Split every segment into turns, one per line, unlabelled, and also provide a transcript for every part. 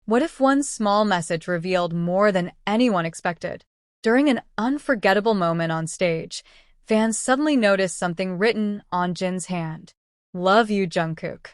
What if one small message revealed more than anyone expected? During an unforgettable moment on stage, fans suddenly noticed something written on Jin's hand. "Love you, Jungkook."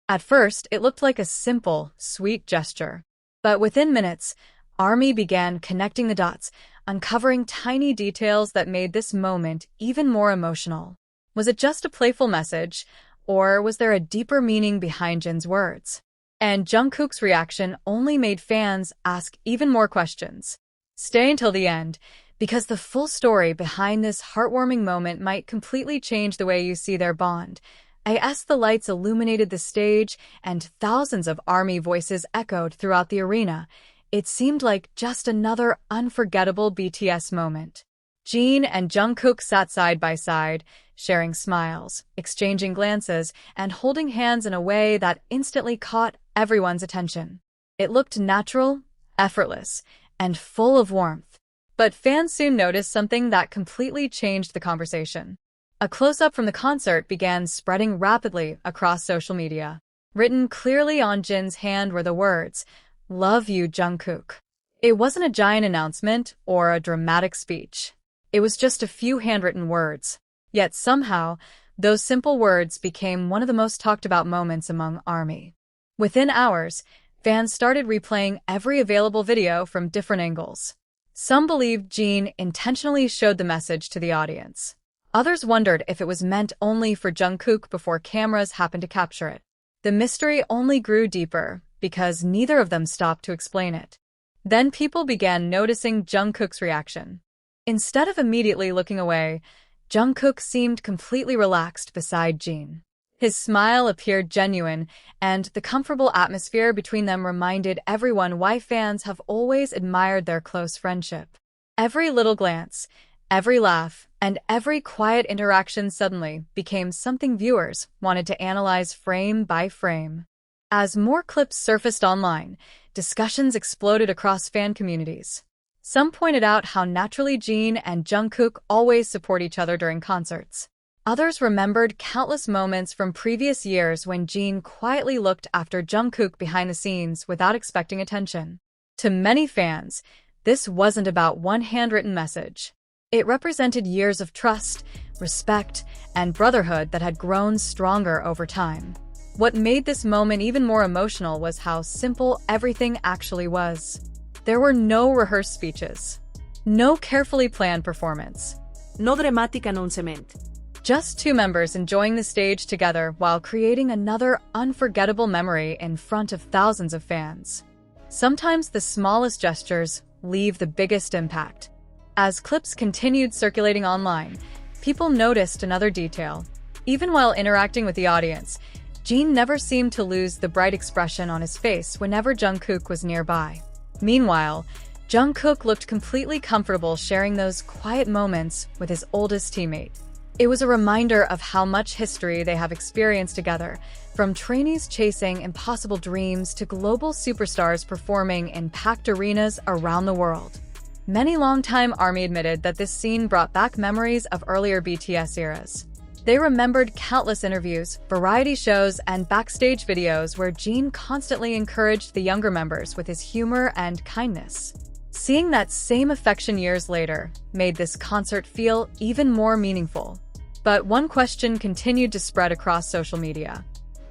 At first, it looked like a simple, sweet gesture. But within minutes, ARMY began connecting the dots, uncovering tiny details that made this moment even more emotional. Was it just a playful message, or was there a deeper meaning behind Jin's words? And Jungkook's reaction only made fans ask even more questions. Stay until the end, because the full story behind this heartwarming moment might completely change the way you see their bond. As the lights illuminated the stage and thousands of ARMY voices echoed throughout the arena, it seemed like just another unforgettable BTS moment. Jin and Jungkook sat side by side, sharing smiles, exchanging glances, and holding hands in a way that instantly caught everyone's attention. It looked natural, effortless, and full of warmth. But fans soon noticed something that completely changed the conversation. A close-up from the concert began spreading rapidly across social media. Written clearly on Jin's hand were the words, "Love you, Jungkook." It wasn't a giant announcement or a dramatic speech. It was just a few handwritten words. Yet somehow, those simple words became one of the most talked about moments among ARMY. Within hours, fans started replaying every available video from different angles. Some believed Jin intentionally showed the message to the audience. Others wondered if it was meant only for Jungkook before cameras happened to capture it. The mystery only grew deeper because neither of them stopped to explain it. Then people began noticing Jungkook's reaction. Instead of immediately looking away, Jungkook seemed completely relaxed beside Jin. His smile appeared genuine, and the comfortable atmosphere between them reminded everyone why fans have always admired their close friendship. Every little glance, every laugh, and every quiet interaction suddenly became something viewers wanted to analyze frame by frame. As more clips surfaced online, discussions exploded across fan communities. Some pointed out how naturally Jin and Jungkook always support each other during concerts. Others remembered countless moments from previous years when Jin quietly looked after Jungkook behind the scenes without expecting attention. To many fans, this wasn't about one handwritten message. It represented years of trust, respect, and brotherhood that had grown stronger over time. What made this moment even more emotional was how simple everything actually was. There were no rehearsed speeches, no carefully planned performance,
no dramatic announcement.
Just two members enjoying the stage together while creating another unforgettable memory in front of thousands of fans. Sometimes the smallest gestures leave the biggest impact. As clips continued circulating online, people noticed another detail. Even while interacting with the audience, Jin never seemed to lose the bright expression on his face whenever Jungkook was nearby. Meanwhile, Jungkook looked completely comfortable sharing those quiet moments with his oldest teammate. It was a reminder of how much history they have experienced together, from trainees chasing impossible dreams to global superstars performing in packed arenas around the world. Many longtime ARMY admitted that this scene brought back memories of earlier BTS eras. They remembered countless interviews, variety shows, and backstage videos where Jin constantly encouraged the younger members with his humor and kindness. Seeing that same affection years later made this concert feel even more meaningful. But one question continued to spread across social media.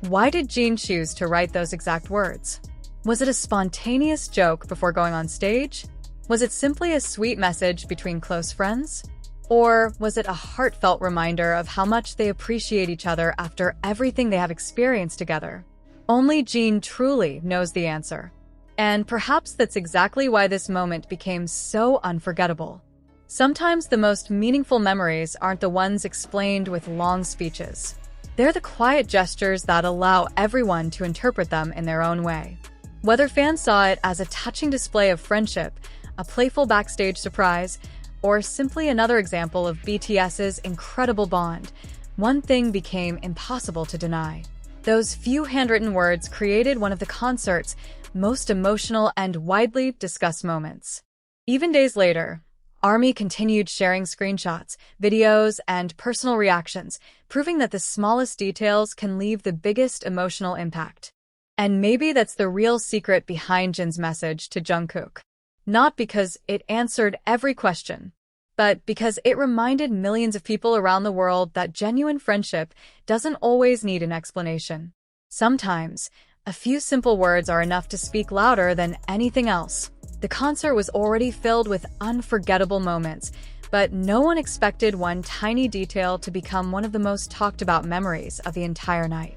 Why did Jin choose to write those exact words? Was it a spontaneous joke before going on stage? Was it simply a sweet message between close friends? Or was it a heartfelt reminder of how much they appreciate each other after everything they have experienced together? Only Jin truly knows the answer. And perhaps that's exactly why this moment became so unforgettable. Sometimes the most meaningful memories aren't the ones explained with long speeches. They're the quiet gestures that allow everyone to interpret them in their own way. Whether fans saw it as a touching display of friendship, a playful backstage surprise, or simply another example of BTS's incredible bond, one thing became impossible to deny. Those few handwritten words created one of the concert's most emotional and widely discussed moments. Even days later, ARMY continued sharing screenshots, videos, and personal reactions, proving that the smallest details can leave the biggest emotional impact. And maybe that's the real secret behind Jin's message to Jungkook. Not because it answered every question, but because it reminded millions of people around the world that genuine friendship doesn't always need an explanation. Sometimes, a few simple words are enough to speak louder than anything else. The concert was already filled with unforgettable moments, but no one expected one tiny detail to become one of the most talked about memories of the entire night.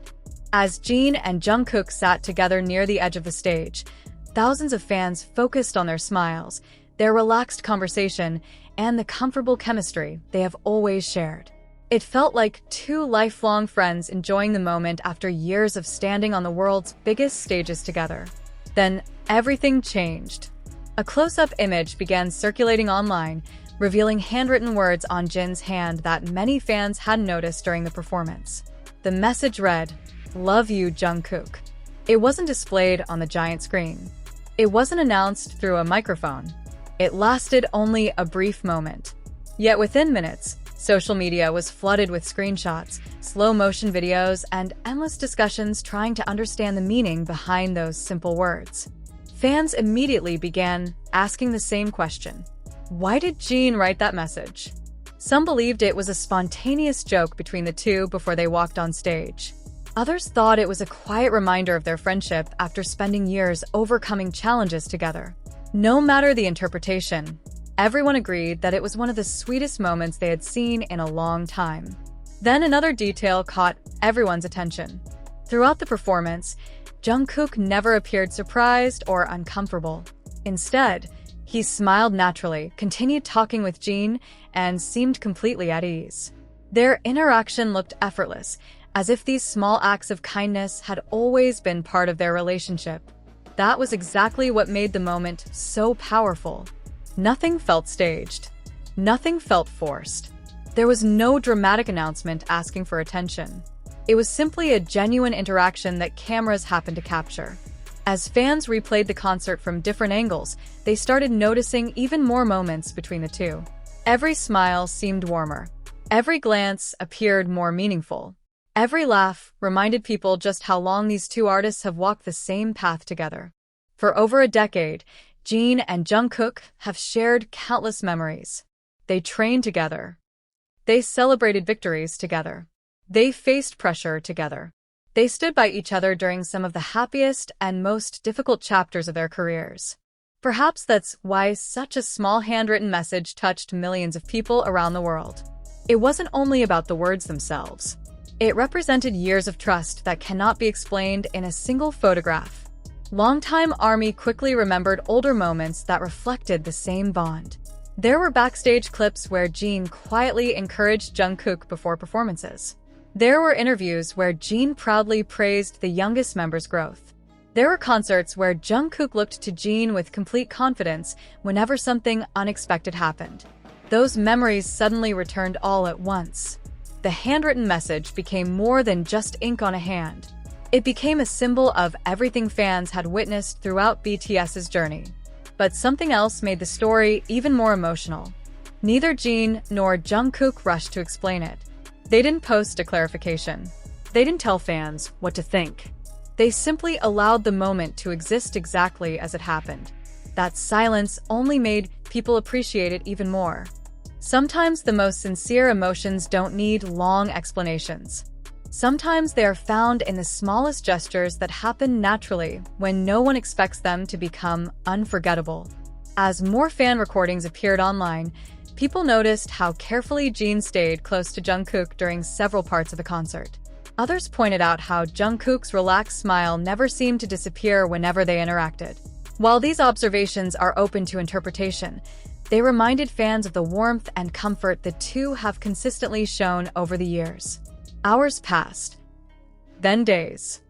As Jin and Jungkook sat together near the edge of the stage, thousands of fans focused on their smiles, their relaxed conversation, and the comfortable chemistry they have always shared. It felt like two lifelong friends enjoying the moment after years of standing on the world's biggest stages together. Then, everything changed. A close-up image began circulating online, revealing handwritten words on Jin's hand that many fans hadn't noticed during the performance. The message read, "Love you, Jungkook." It wasn't displayed on the giant screen. It wasn't announced through a microphone. It lasted only a brief moment. Yet within minutes, social media was flooded with screenshots, slow-motion videos, and endless discussions trying to understand the meaning behind those simple words. Fans immediately began asking the same question. Why did Jin write that message? Some believed it was a spontaneous joke between the two before they walked on stage. Others thought it was a quiet reminder of their friendship after spending years overcoming challenges together. No matter the interpretation, everyone agreed that it was one of the sweetest moments they had seen in a long time. Then another detail caught everyone's attention. Throughout the performance, Jungkook never appeared surprised or uncomfortable. Instead, he smiled naturally, continued talking with Jin, and seemed completely at ease. Their interaction looked effortless, as if these small acts of kindness had always been part of their relationship. That was exactly what made the moment so powerful. Nothing felt staged. Nothing felt forced. There was no dramatic announcement asking for attention. It was simply a genuine interaction that cameras happened to capture. As fans replayed the concert from different angles, they started noticing even more moments between the two. Every smile seemed warmer. Every glance appeared more meaningful. Every laugh reminded people just how long these two artists have walked the same path together. For over a decade, Jin and Jungkook have shared countless memories. They trained together. They celebrated victories together. They faced pressure together. They stood by each other during some of the happiest and most difficult chapters of their careers. Perhaps that's why such a small handwritten message touched millions of people around the world. It wasn't only about the words themselves. It represented years of trust that cannot be explained in a single photograph. Longtime ARMY quickly remembered older moments that reflected the same bond. There were backstage clips where Jin quietly encouraged Jungkook before performances. There were interviews where Jin proudly praised the youngest member's growth. There were concerts where Jungkook looked to Jin with complete confidence whenever something unexpected happened. Those memories suddenly returned all at once. The handwritten message became more than just ink on a hand. It became a symbol of everything fans had witnessed throughout BTS's journey. But something else made the story even more emotional. Neither Jin nor Jungkook rushed to explain it. They didn't post a clarification. They didn't tell fans what to think. They simply allowed the moment to exist exactly as it happened. That silence only made people appreciate it even more. Sometimes the most sincere emotions don't need long explanations. Sometimes they are found in the smallest gestures that happen naturally when no one expects them to become unforgettable. As more fan recordings appeared online, people noticed how carefully Jin stayed close to Jungkook during several parts of the concert. Others pointed out how Jungkook's relaxed smile never seemed to disappear whenever they interacted. While these observations are open to interpretation, they reminded fans of the warmth and comfort the two have consistently shown over the years. Hours passed, then days.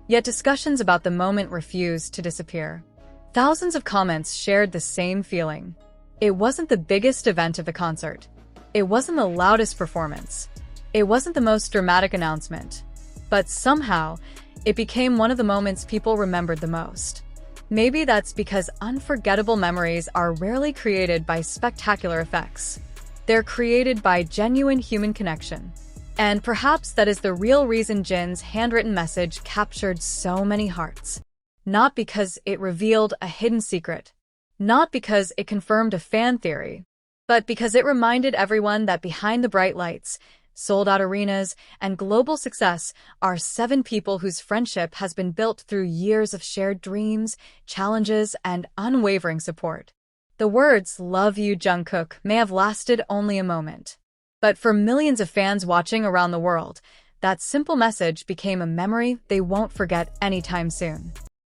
Yet discussions about the moment refused to disappear. Thousands of comments shared the same feeling. It wasn't the biggest event of the concert. It wasn't the loudest performance. It wasn't the most dramatic announcement. But somehow, it became one of the moments people remembered the most. Maybe that's because unforgettable memories are rarely created by spectacular effects. They're created by genuine human connection. And perhaps that is the real reason Jin's handwritten message captured so many hearts. Not because it revealed a hidden secret, not because it confirmed a fan theory, but because it reminded everyone that behind the bright lights, sold-out arenas, and global success are 7 people whose friendship has been built through years of shared dreams, challenges, and unwavering support. The words, "Love you, Jungkook," may have lasted only a moment. But for millions of fans watching around the world, that simple message became a memory they won't forget anytime soon.